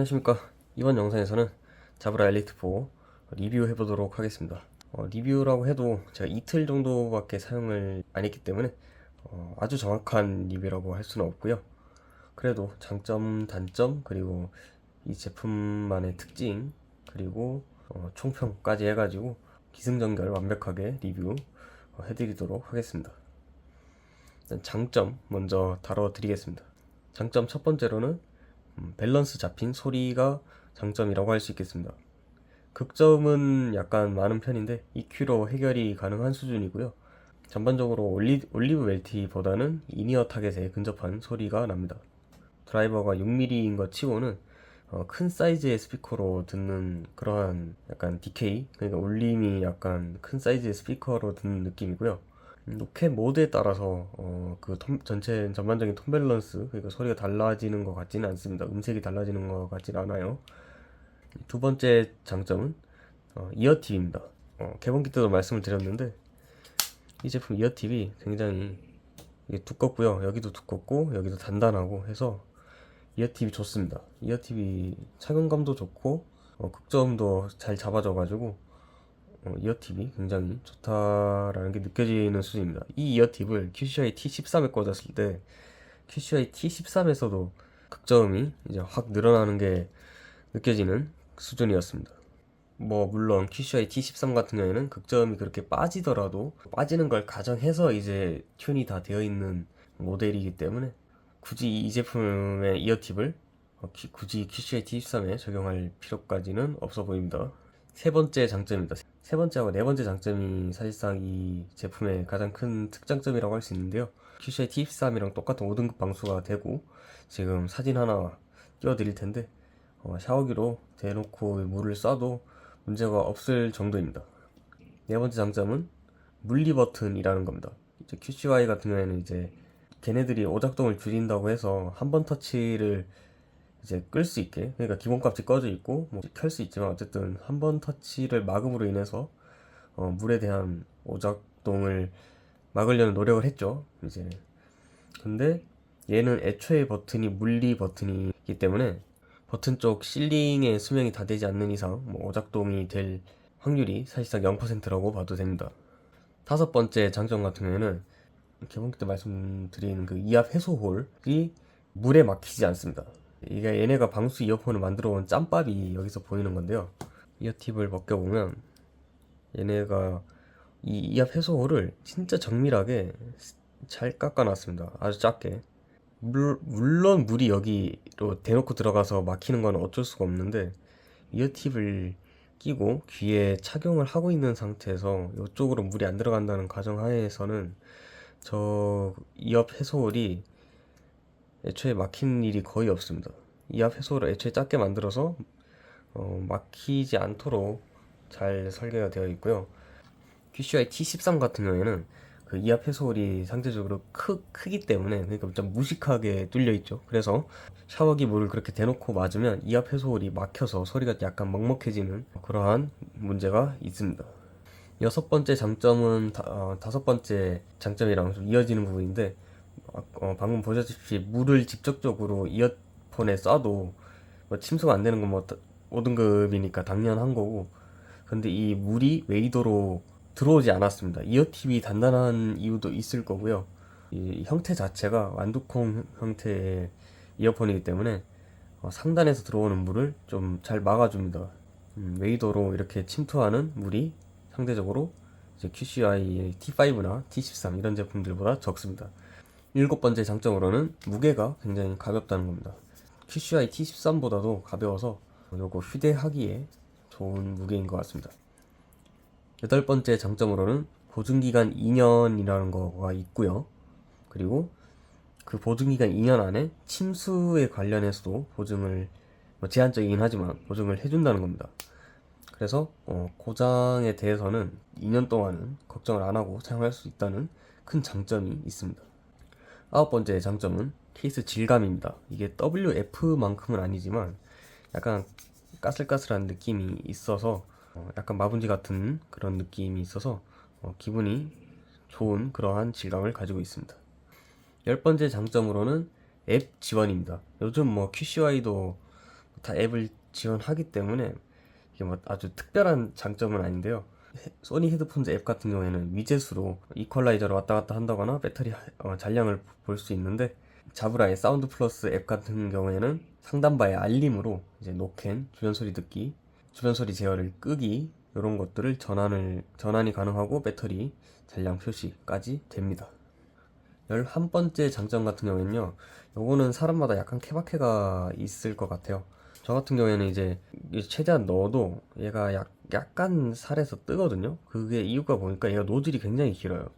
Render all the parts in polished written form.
안녕하십니까. 이번 영상에서는 자브라 엘리트4 리뷰해 보도록 하겠습니다. 리뷰라고 해도 제가 이틀 정도밖에 사용을 안 했기 때문에 아주 정확한 리뷰라고 할 수는 없고요. 그래도 장점, 단점, 그리고 이 제품만의 특징, 그리고 총평까지 해가지고 기승전결 완벽하게 리뷰 해드리도록 하겠습니다. 일단 장점 먼저 다뤄드리겠습니다. 장점 첫 번째로는 밸런스 잡힌 소리가 장점이라고 할 수 있겠습니다. 극점은 약간 많은 편인데 EQ로 해결이 가능한 수준이고요. 전반적으로 올리브 웰티보다는 이니어 타겟에 근접한 소리가 납니다. 드라이버가 6mm인 것 치고는 큰 사이즈의 스피커로 듣는 그러한 약간 디케이, 그러니까 울림이 약간 큰 사이즈의 스피커로 듣는 느낌이고요. 로켓 모드에 따라서 전체 전반적인 톤 밸런스, 그러니까 소리가 달라지는 것 같지는 않습니다. 음색이 달라지는 것 같지는 않아요. 두 번째 장점은 이어팁입니다. 개봉기 때도 말씀을 드렸는데 이 제품 이어팁이 굉장히 이게 두껍고요. 여기도 두껍고 여기도 단단하고 해서 이어팁이 좋습니다. 이어팁이 착용감도 좋고 극저음도 잘 잡아줘가지고 이어팁이 굉장히 좋다라는 게 느껴지는 수준입니다. 이 이어팁을 QCI T13에 꽂았을 때 QCI T13에서도 극저음이 이제 확 늘어나는 게 느껴지는 수준이었습니다. 물론 QCI T13 같은 경우에는 극저음이 그렇게 빠지더라도 빠지는 걸 가정해서 이제 튠이 다 되어 있는 모델이기 때문에 굳이 이 제품의 이어팁을 굳이 QCI T13에 적용할 필요까지는 없어 보입니다. 세 번째 장점입니다. 세 번째하고 네 번째 장점이 사실상 이 제품의 가장 큰 특장점이라고 할 수 있는데요. QCI T13이랑 똑같은 5등급 방수가 되고 지금 사진 하나 띄워드릴 텐데 샤워기로 대놓고 물을 쏴도 문제가 없을 정도입니다. 네 번째 장점은 물리 버튼이라는 겁니다. 이제 QCY 같은 경우에는 이제 걔네들이 오작동을 줄인다고 해서 한 번 터치를 이제 끌 수 있게, 그러니까 기본값이 꺼져 있고 켤 수 있지만 어쨌든 한 번 터치를 막음으로 인해서 물에 대한 오작동을 막으려는 노력을 했죠. 이제 근데 얘는 애초에 버튼이 물리 버튼이기 때문에 버튼 쪽 실링의 수명이 다 되지 않는 이상 오작동이 될 확률이 사실상 0%라고 봐도 됩니다. 다섯 번째 장점 같은 경우에는 개봉기 때 말씀드린 그 이압 해소 홀이 물에 막히지 않습니다. 이게 얘네가 방수 이어폰을 만들어 온 짬밥이 여기서 보이는 건데요. 이어팁을 벗겨보면 얘네가 이 이압 해소 홀을 진짜 정밀하게 잘 깎아놨습니다. 아주 작게. 물론 물이 여기로 대놓고 들어가서 막히는 건 어쩔 수가 없는데 이어팁을 끼고 귀에 착용을 하고 있는 상태에서 이쪽으로 물이 안 들어간다는 가정하에서는 저 이압 해소홀이 애초에 막힌 일이 거의 없습니다. 이압 해소를 애초에 작게 만들어서 막히지 않도록 잘 설계가 되어 있고요. QCI T13 같은 경우에는 그 이압 해소홀이 상대적으로 크기 때문에, 그러니까 좀 무식하게 뚫려 있죠. 그래서 샤워기 물을 그렇게 대놓고 맞으면 이압 해소홀이 막혀서 소리가 약간 먹먹해지는 그러한 문제가 있습니다. 여섯 번째 장점은 다섯 번째 장점이랑 좀 이어지는 부분인데 방금 보셨다시피 물을 직접적으로 이어폰에 쏴도 침수가 안 되는 건 5등급이니까 당연한 거고, 근데 이 물이 웨이더로 들어오지 않았습니다. 이어팁이 단단한 이유도 있을 거고요. 이 형태 자체가 완두콩 형태의 이어폰이기 때문에 상단에서 들어오는 물을 좀 잘 막아줍니다. 웨이더로 이렇게 침투하는 물이 상대적으로 이제 QCI T5나 T13 이런 제품들보다 적습니다. 일곱 번째 장점으로는 무게가 굉장히 가볍다는 겁니다. QCI T13보다도 가벼워서 요거 휴대하기에 좋은 무게인 것 같습니다. 여덟 번째 장점으로는 보증기간 2년이라는 거가 있고요. 그리고 그 보증기간 2년 안에 침수에 관련해서도 보증을 제한적이긴 하지만 보증을 해준다는 겁니다. 그래서 고장에 대해서는 2년 동안은 걱정을 안 하고 사용할 수 있다는 큰 장점이 있습니다. 아홉 번째 장점은 케이스 질감입니다. 이게 WF만큼은 아니지만 약간 까슬까슬한 느낌이 있어서 약간 마분지 같은 그런 느낌이 있어서 기분이 좋은 그러한 질감을 가지고 있습니다. 열 번째 장점으로는 앱 지원입니다. 요즘 QCY도 다 앱을 지원하기 때문에 이게 뭐 아주 특별한 장점은 아닌데요. 소니 헤드폰즈 앱 같은 경우에는 위젯으로 이퀄라이저를 왔다 갔다 한다거나 배터리 잔량을 볼 수 있는데, 자브라의 사운드 플러스 앱 같은 경우에는 상단바의 알림으로 이제 노캔, 주변 소리 듣기, 주변 소리 제어를 끄기, 이런 것들을 전환이 가능하고 배터리 잔량 표시까지 됩니다. 11번째 장점 같은 경우에는요, 요거는 사람마다 약간 케바케가 있을 것 같아요. 저 같은 경우에는 이제 최대한 넣어도 얘가 약간 살에서 뜨거든요. 그게 이유가 보니까 얘가 노즐이 굉장히 길어요.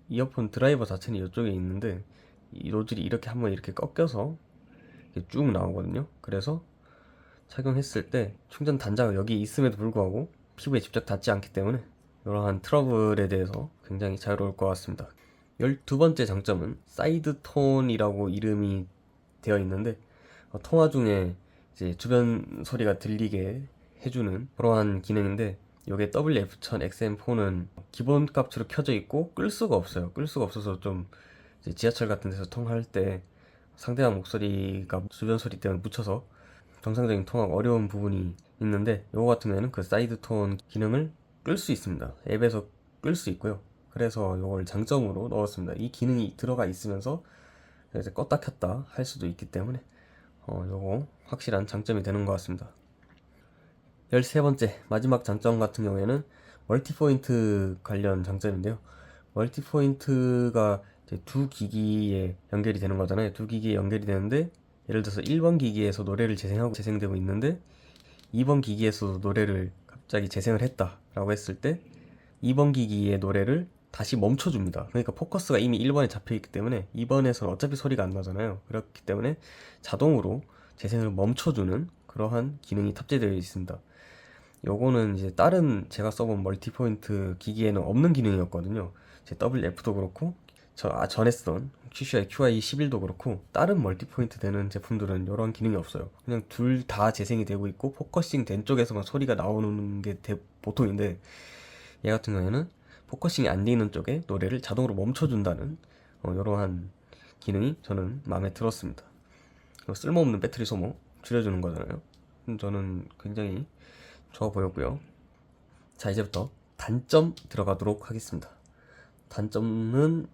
이어폰 드라이버 자체는 이쪽에 있는데 이 노즐이 이렇게 한번 이렇게 꺾여서 이렇게 쭉 나오거든요. 그래서 착용했을 때 충전 단자가 여기 있음에도 불구하고 피부에 직접 닿지 않기 때문에 이러한 트러블에 대해서 굉장히 자유로울 것 같습니다. 12번째 장점은 사이드 톤이라고 이름이 되어 있는데, 통화 중에 이제 주변 소리가 들리게 해주는 그러한 기능인데, 이게 WF-1000XM4는 기본 값으로 켜져 있고 끌 수가 없어요. 끌 수가 없어서 좀 이제 지하철 같은 데서 통화할 때 상대방 목소리가 주변 소리 때문에 묻혀서 정상적인 통화가 어려운 부분이 있는데, 요거 같은 경우에는 그 사이드 톤 기능을 끌 수 있습니다. 앱에서 끌 수 있고요. 그래서 요걸 장점으로 넣었습니다. 이 기능이 들어가 있으면서 이제 껐다 켰다 할 수도 있기 때문에 요거 확실한 장점이 되는 것 같습니다. 13번째 마지막 장점 같은 경우에는 멀티포인트 관련 장점인데요. 멀티포인트가 이제 두 기기에 연결이 되는 거잖아요. 두 기기에 연결이 되는데, 예를 들어서 1번 기기에서 노래를 재생되고 있는데 2번 기기에서 노래를 갑자기 재생을 했다 라고 했을 때 2번 기기의 노래를 다시 멈춰줍니다. 그러니까 포커스가 이미 1번에 잡혀있기 때문에 2번에서는 어차피 소리가 안 나잖아요. 그렇기 때문에 자동으로 재생을 멈춰주는 그러한 기능이 탑재되어 있습니다. 요거는 이제 다른 제가 써본 멀티포인트 기기에는 없는 기능이었거든요. 제 WF도 그렇고 전에 쓰던 QCI QI11도 그렇고 다른 멀티포인트 되는 제품들은 이런 기능이 없어요. 그냥 둘 다 재생이 되고 있고 포커싱 된 쪽에서만 소리가 나오는 게 보통인데, 얘 같은 경우에는 포커싱이 안 돼 있는 쪽에 노래를 자동으로 멈춰준다는 이러한 기능이 저는 마음에 들었습니다. 쓸모없는 배터리 소모 줄여주는 거잖아요. 저는 굉장히 좋아 보였고요. 자, 이제부터 단점 들어가도록 하겠습니다. 단점은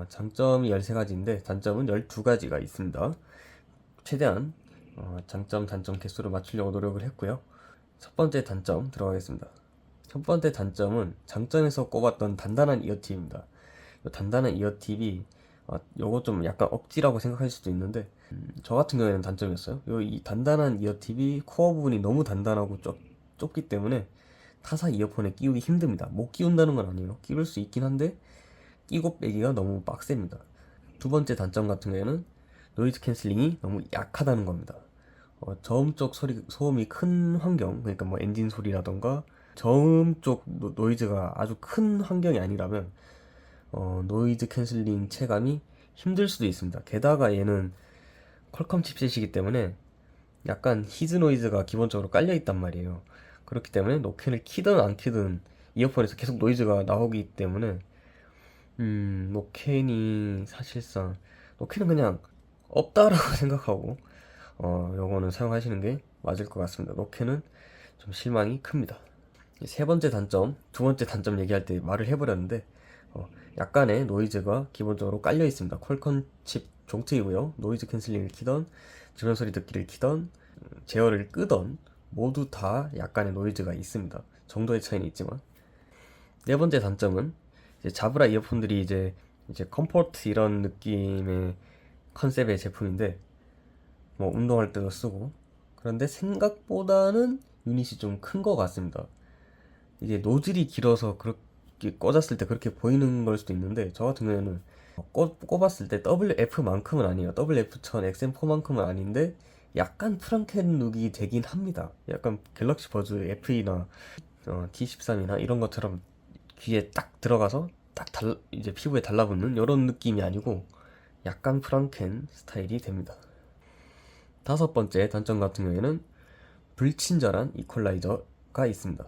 장점이 13가지인데 단점은 12가지가 있습니다. 최대한 장점, 단점 개수를 맞추려고 노력을 했고요. 첫 번째 단점 들어가겠습니다. 첫 번째 단점은 장점에서 꼽았던 단단한 이어팁입니다. 단단한 이어팁이 요거 좀 약간 억지라고 생각할 수도 있는데, 저 같은 경우에는 단점이었어요. 이 단단한 이어팁이 코어 부분이 너무 단단하고 좁기 때문에 타사 이어폰에 끼우기 힘듭니다. 못 끼운다는 건 아니에요. 끼울 수 있긴 한데 끼고 빼기가 너무 빡셉니다. 두 번째 단점 같은 경우에는 노이즈 캔슬링이 너무 약하다는 겁니다. 저음 쪽 소음이 큰 환경, 그러니까 뭐 엔진 소리라던가 저음 쪽 노이즈가 아주 큰 환경이 아니라면 노이즈 캔슬링 체감이 힘들 수도 있습니다. 게다가 얘는 퀄컴 칩셋이기 때문에 약간 히즈 노이즈가 기본적으로 깔려 있단 말이에요. 그렇기 때문에 노캔을 키든 안 키든 이어폰에서 계속 노이즈가 나오기 때문에 노캔이 사실상 노캔은 그냥 없다라고 생각하고 요거는 사용하시는 게 맞을 것 같습니다. 노캔은 좀 실망이 큽니다. 세 번째 단점, 두 번째 단점 얘기할 때 말을 해버렸는데 약간의 노이즈가 기본적으로 깔려 있습니다. 퀄컴 칩 종특이고요. 노이즈 캔슬링을 키던 주변 소리 듣기를 키던 제어를 끄던 모두 다 약간의 노이즈가 있습니다. 정도의 차이는 있지만. 네 번째 단점은 이제 자브라 이어폰들이 이제 컴포트 이런 느낌의 컨셉의 제품인데, 뭐 운동할 때도 쓰고, 그런데 생각보다는 유닛이 좀 큰 것 같습니다. 이게 노즐이 길어서 그렇게 꽂았을 때 그렇게 보이는 걸 수도 있는데, 저 같은 경우에는 꼽았을 때 WF만큼은 아니에요. WF-1000XM4만큼은 아닌데 약간 프랑켄 룩이 되긴 합니다. 약간 갤럭시 버즈 FE나 T13이나 이런 것처럼 귀에 딱 들어가서 이제 피부에 달라붙는 이런 느낌이 아니고 약간 프랑켄 스타일이 됩니다. 다섯 번째 단점 같은 경우에는 불친절한 이퀄라이저가 있습니다.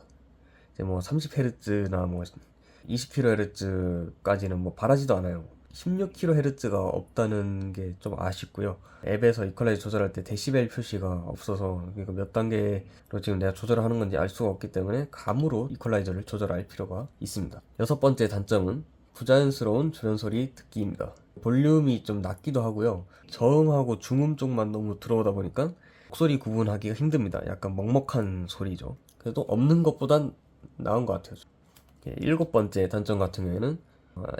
이제 뭐 30Hz나 뭐 20kHz까지는 뭐 바라지도 않아요. 16kHz가 없다는 게 좀 아쉽고요. 앱에서 이퀄라이저 조절할 때 데시벨 표시가 없어서 이거 몇 단계로 지금 내가 조절을 하는 건지 알 수가 없기 때문에 감으로 이퀄라이저를 조절할 필요가 있습니다. 여섯 번째 단점은 부자연스러운 주변 소리 듣기입니다. 볼륨이 좀 낮기도 하고요. 저음하고 중음 쪽만 너무 들어오다 보니까 목소리 구분하기가 힘듭니다. 약간 먹먹한 소리죠. 그래도 없는 것보단 나은 것 같아요. 일곱 번째 단점 같은 경우에는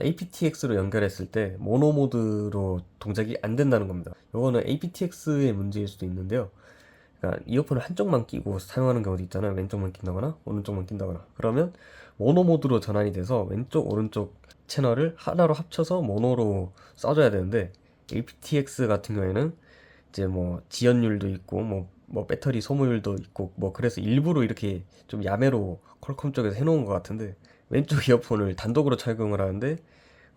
aptx로 연결했을 때 모노 모드로 동작이 안 된다는 겁니다. 이거는 aptx의 문제일 수도 있는데요. 그러니까 이어폰을 한쪽만 끼고 사용하는 경우도 있잖아요. 왼쪽만 낀다거나 오른쪽만 낀다거나. 그러면 모노 모드로 전환이 돼서 왼쪽 오른쪽 채널을 하나로 합쳐서 모노로 쏴줘야 되는데 aptx 같은 경우에는 이제 뭐 지연율도 있고 뭐 배터리 소모율도 있고 뭐 그래서 일부러 이렇게 좀 야매로 퀄컴 쪽에서 해놓은 것 같은데 왼쪽 이어폰을 단독으로 착용을 하는데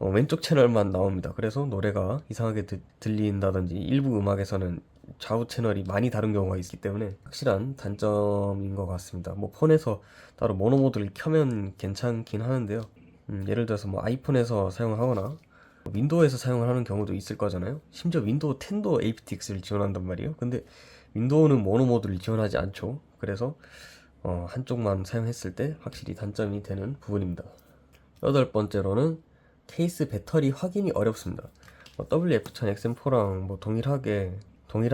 왼쪽 채널만 나옵니다. 그래서 노래가 이상하게 들린다든지 일부 음악에서는 좌우 채널이 많이 다른 경우가 있기 때문에 확실한 단점인 것 같습니다. 뭐 폰에서 따로 모노 모드를 켜면 괜찮긴 하는데요. 예를 들어서 뭐 아이폰에서 사용을 하거나 윈도우에서 사용을 하는 경우도 있을 거잖아요. 심지어 윈도우 10도 aptx를 지원한단 말이에요. 근데 윈도우는 모노 모드를 지원하지 않죠. 그래서 한쪽만 사용했을 때 확실히 단점이 되는 부분입니다. 여덟 번째로는 케이스 배터리 확인이 어렵습니다. WF-1000XM4랑 뭐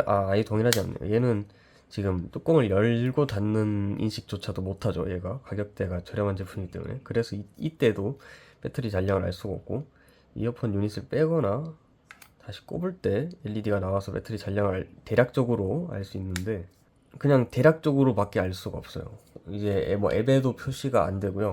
아예 동일하지 않네요. 얘는 지금 뚜껑을 열고 닫는 인식조차도 못하죠. 얘가 가격대가 저렴한 제품이기 때문에. 그래서 이때도 배터리 잔량을 알 수가 없고, 이어폰 유닛을 빼거나 다시 꼽을 때 LED가 나와서 배터리 잔량을 대략적으로 알 수 있는데 그냥 대략적으로밖에 알 수가 없어요. 이제 뭐 앱에도 표시가 안 되고요.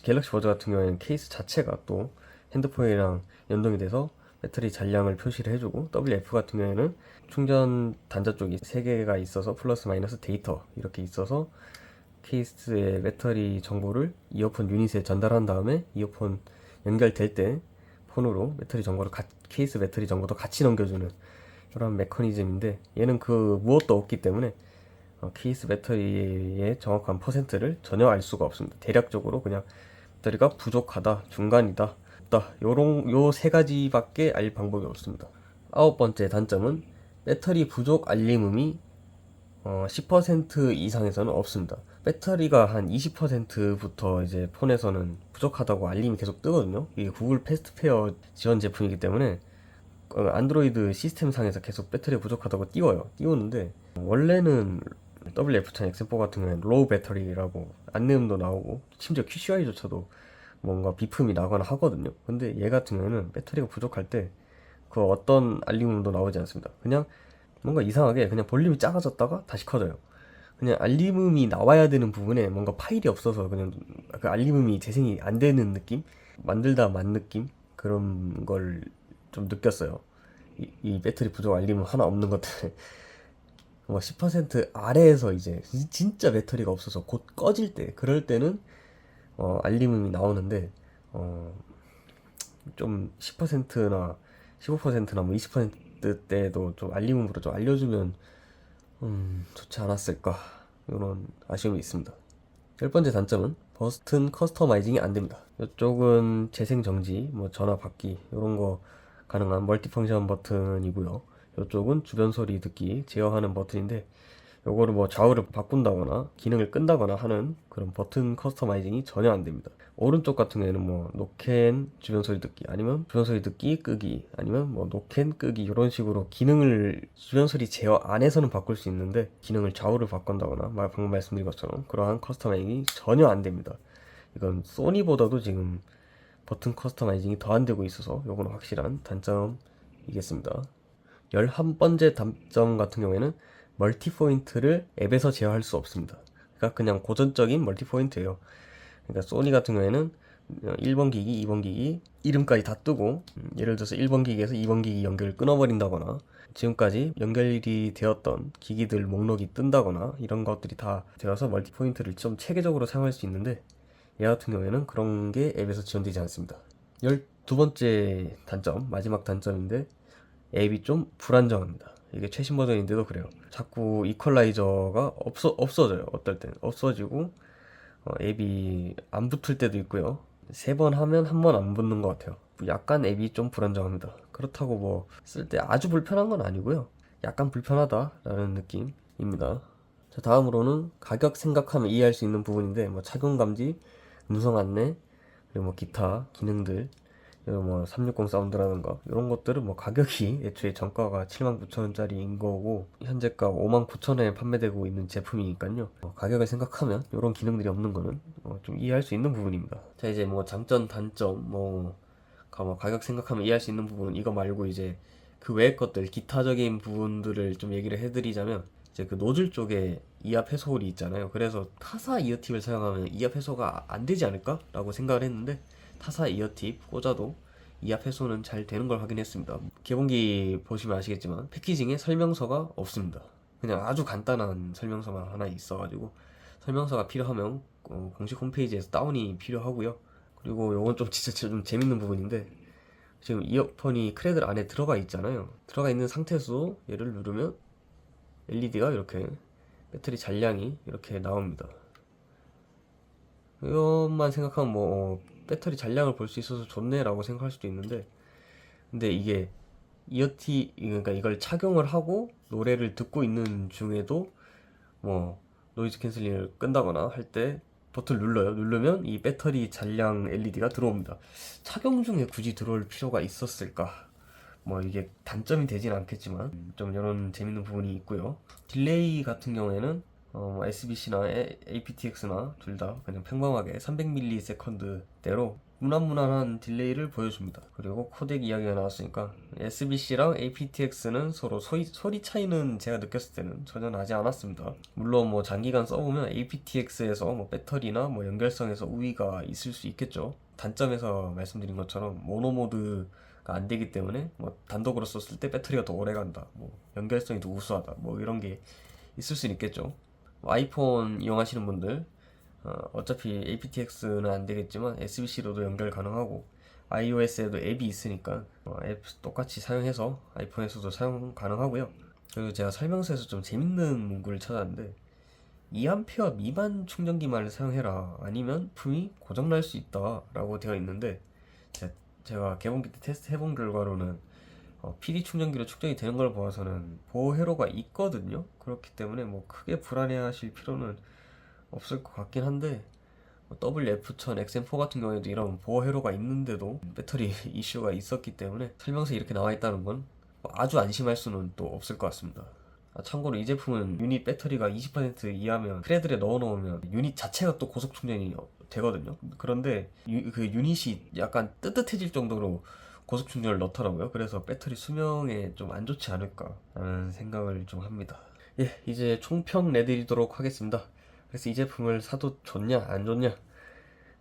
갤럭시 버즈 같은 경우에는 케이스 자체가 또 핸드폰이랑 연동이 돼서 배터리 잔량을 표시를 해주고, WF 같은 경우에는 충전 단자 쪽이 3개가 있어서 플러스 마이너스 데이터 이렇게 있어서 케이스의 배터리 정보를 이어폰 유닛에 전달한 다음에 이어폰 연결될 때 폰으로 배터리 정보를 케이스 배터리 정보도 같이 넘겨주는 그런 메커니즘인데, 얘는 그 무엇도 없기 때문에 케이스 배터리의 정확한 퍼센트를 전혀 알 수가 없습니다. 대략적으로 그냥 배터리가 부족하다, 중간이다, 없다, 요 세 가지밖에 알 방법이 없습니다. 아홉 번째 단점은 배터리 부족 알림음이 10% 이상에서는 없습니다. 배터리가 한 20%부터 이제 폰에서는 부족하다고 알림이 계속 뜨거든요. 이게 구글 패스트페어 지원 제품이기 때문에 안드로이드 시스템 상에서 계속 배터리가 부족하다고 띄우는데 원래는 WF-1000XM4 같은 경우에는 로우 배터리라고 안내음도 나오고 심지어 QCI조차도 뭔가 비품이 나거나 하거든요. 근데 얘 같은 경우에는 배터리가 부족할 때 그 어떤 알림음도 나오지 않습니다. 그냥 뭔가 이상하게 그냥 볼륨이 작아졌다가 다시 커져요. 그냥 알림음이 나와야 되는 부분에 뭔가 파일이 없어서 그냥 그 알림음이 재생이 안 되는 느낌? 만들다 만 느낌? 그런 걸 좀 느꼈어요. 이 배터리 부족 알림음 하나 없는 것들. 뭐 10% 아래에서 이제 진짜 배터리가 없어서 곧 꺼질 때, 그럴 때는 알림음이 나오는데 좀 10%나 15%나 뭐 20%대도 좀 알림음으로 좀 알려주면 좋지 않았을까, 이런 아쉬움이 있습니다. 열 번째 단점은 버튼 커스터마이징이 안 됩니다. 이쪽은 재생 정지, 뭐 전화 받기 이런 거 가능한 멀티펑션 버튼이고요. 이쪽은 주변 소리 듣기 제어하는 버튼인데, 요거를 뭐 좌우를 바꾼다거나 기능을 끈다거나 하는 그런 버튼 커스터마이징이 전혀 안 됩니다. 오른쪽 같은 경우에는 뭐 노캔 주변 소리 듣기, 아니면 주변 소리 듣기 끄기, 아니면 뭐 노캔 끄기, 이런 식으로 기능을 주변 소리 제어 안에서는 바꿀 수 있는데 기능을 좌우를 바꾼다거나 방금 말씀드린 것처럼 그러한 커스터마이징이 전혀 안 됩니다. 이건 소니보다도 지금 버튼 커스터마이징이 더 안 되고 있어서 요거는 확실한 단점이겠습니다. 11번째 단점 같은 경우에는 멀티포인트를 앱에서 제어할 수 없습니다. 그러니까 그냥 고전적인 멀티포인트예요. 그러니까 소니 같은 경우에는 1번 기기, 2번 기기 이름까지 다 뜨고, 예를 들어서 1번 기기에서 2번 기기 연결을 끊어버린다거나 지금까지 연결이 되었던 기기들 목록이 뜬다거나 이런 것들이 다 되어서 멀티포인트를 좀 체계적으로 사용할 수 있는데, 얘 같은 경우에는 그런 게 앱에서 지원되지 않습니다. 12번째 단점, 마지막 단점인데 앱이 좀 불안정합니다. 이게 최신 버전인데도 그래요. 자꾸 이퀄라이저가 없어져요. 어떨 땐 없어지고 앱이 안 붙을 때도 있고요. 3번 하면 한 번 안 붙는 것 같아요. 약간 앱이 좀 불안정합니다. 그렇다고 뭐 쓸 때 아주 불편한 건 아니고요. 약간 불편하다라는 느낌입니다. 자, 다음으로는 가격 생각하면 이해할 수 있는 부분인데 뭐 착용 감지, 음성 안내, 그리고 뭐 기타 기능들, 그리고 뭐 360 사운드라든가 이런 것들은 뭐 가격이 애초에 정가가 79,000원짜리인 거고 현재가 59,000원에 판매되고 있는 제품이니까요. 가격을 생각하면 이런 기능들이 없는 거는 좀 이해할 수 있는 부분입니다. 자, 이제 뭐 장점, 단점, 뭐 가격 생각하면 이해할 수 있는 부분 이거 말고 이제 그 외의 것들 기타적인 부분들을 좀 얘기를 해드리자면 이제 그 노즐 쪽에 이압 해소홀이 있잖아요. 그래서 타사 이어팁을 사용하면 이압 해소가 안 되지 않을까? 라고 생각을 했는데 타사 이어팁 꽂아도 이압 해소는 잘 되는 걸 확인했습니다. 개봉기 보시면 아시겠지만 패키징에 설명서가 없습니다. 그냥 아주 간단한 설명서만 하나 있어가지고 설명서가 필요하면 공식 홈페이지에서 다운이 필요하고요. 그리고 요건 좀 진짜 좀 재밌는 부분인데 지금 이어폰이 크레들 안에 들어가 있잖아요. 들어가 있는 상태에서 얘를 누르면 LED가 이렇게 배터리 잔량이 이렇게 나옵니다. 이것만 생각하면 뭐 배터리 잔량을 볼 수 있어서 좋네 라고 생각할 수도 있는데 근데 이게 그러니까 이걸 착용을 하고 노래를 듣고 있는 중에도 뭐 노이즈 캔슬링을 끈다거나 할 때 버튼을 눌러요. 누르면 이 배터리 잔량 LED가 들어옵니다. 착용 중에 굳이 들어올 필요가 있었을까? 뭐 이게 단점이 되진 않겠지만 좀 이런 재밌는 부분이 있고요. 딜레이 같은 경우에는 뭐 SBC나 aptx나 둘 다 그냥 평범하게 300ms대로 무난무난한 딜레이를 보여줍니다. 그리고 코덱 이야기가 나왔으니까 SBC랑 aptx는 서로 소리 차이는 제가 느꼈을 때는 전혀 나지 않았습니다. 물론 뭐 장기간 써보면 aptx에서 뭐 배터리나 뭐 연결성에서 우위가 있을 수 있겠죠. 단점에서 말씀드린 것처럼 모노 모드가 안 되기 때문에 뭐 단독으로 썼을 때 배터리가 더 오래 간다, 뭐 연결성이 더 우수하다, 뭐 이런 게 있을 수 있겠죠. 아이폰 이용하시는 분들 어차피 aptx는 안 되겠지만 SBC로도 연결 가능하고 iOS에도 앱이 있으니까 앱 똑같이 사용해서 아이폰에서도 사용 가능하고요. 그리고 제가 설명서에서 좀 재밌는 문구를 찾았는데 2A 미만 충전기만을 사용해라 아니면 품이 고장날 수 있다 라고 되어 있는데 제가 개봉기 때 테스트 해본 결과로는 PD 충전기로 충전이 되는 걸 보아서는 보호 회로가 있거든요. 그렇기 때문에 뭐 크게 불안해하실 필요는 없을 것 같긴 한데 WF1000 XM4 같은 경우에도 이런 보호 회로가 있는데도 배터리 이슈가 있었기 때문에 설명서에 이렇게 나와 있다는 건 아주 안심할 수는 또 없을 것 같습니다. 참고로 이 제품은 유닛 배터리가 20% 이하면 크레들에 넣어 놓으면 유닛 자체가 또 고속 충전이 되거든요. 그런데 그 유닛이 약간 뜨뜻해질 정도로 고속 충전을 넣더라고요. 그래서 배터리 수명에 좀 안 좋지 않을까라는 생각을 좀 합니다. 예, 이제 총평 내드리도록 하겠습니다. 그래서 이 제품을 사도 좋냐 안 좋냐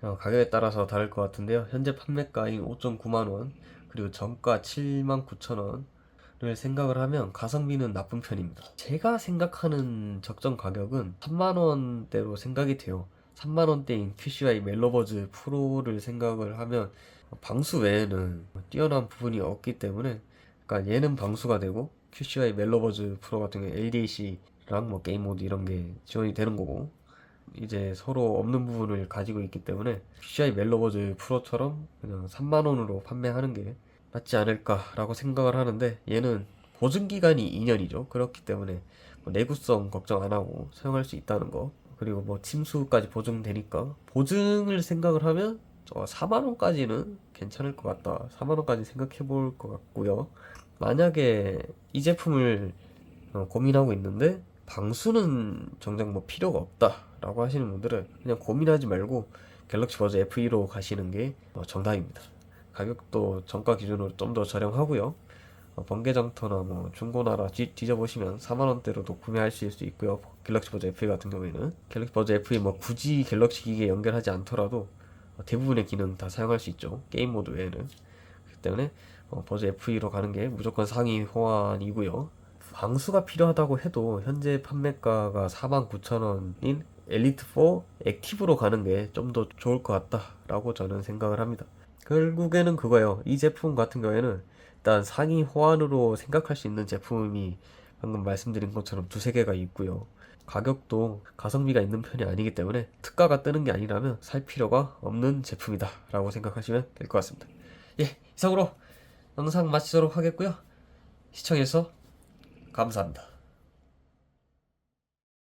가격에 따라서 다를 것 같은데요. 현재 판매가인 5.9만원 그리고 정가 79,000원을 생각을 하면 가성비는 나쁜 편입니다. 제가 생각하는 적정 가격은 3만원대로 생각이 돼요. 3만원대인 QCY 멜로버즈 프로를 생각을 하면 방수 외에는 뛰어난 부분이 없기 때문에 그러니까 얘는 방수가 되고 QCY 멜로버즈 프로 같은 경우에 LDAC랑 뭐 게임 모드 이런 게 지원이 되는 거고 이제 서로 없는 부분을 가지고 있기 때문에 QCY 멜로버즈 프로처럼 그냥 3만원으로 판매하는 게 맞지 않을까라고 생각을 하는데 얘는 보증기간이 2년이죠. 그렇기 때문에 뭐 내구성 걱정 안 하고 사용할 수 있다는 거 그리고 뭐 침수까지 보증되니까 보증을 생각을 하면 4만원까지는 괜찮을 것 같다. 4만원까지 생각해 볼 것 같고요. 만약에 이 제품을 고민하고 있는데 방수는 정작 뭐 필요가 없다 라고 하시는 분들은 그냥 고민하지 말고 갤럭시 버즈 F2로 가시는 게 정답입니다. 가격도 정가 기준으로 좀 더 저렴하고요. 번개장터나 뭐 중고나라 뒤져보시면 4만원대로도 구매하실 수 있고요. 갤럭시 버즈 F2 같은 경우에는 갤럭시 버즈 F2 뭐 굳이 갤럭시 기기에 연결하지 않더라도 대부분의 기능 다 사용할 수 있죠. 게임 모드 외에는. 그렇기 때문에 버즈 F2로 가는 게 무조건 상위 호환이고요. 방수가 필요하다고 해도 현재 판매가가 49,000원인 엘리트4 액티브로 가는 게 좀 더 좋을 것 같다라고 저는 생각을 합니다. 결국에는 그거예요. 이 제품 같은 경우에는 일단 상위 호환으로 생각할 수 있는 제품이 방금 말씀드린 것처럼 두세 개가 있고요. 가격도 가성비가 있는 편이 아니기 때문에 특가가 뜨는 게 아니라면 살 필요가 없는 제품이다 라고 생각하시면 될 것 같습니다. 예, 이상으로 영상 마치도록 하겠고요. 시청해주셔서 감사합니다.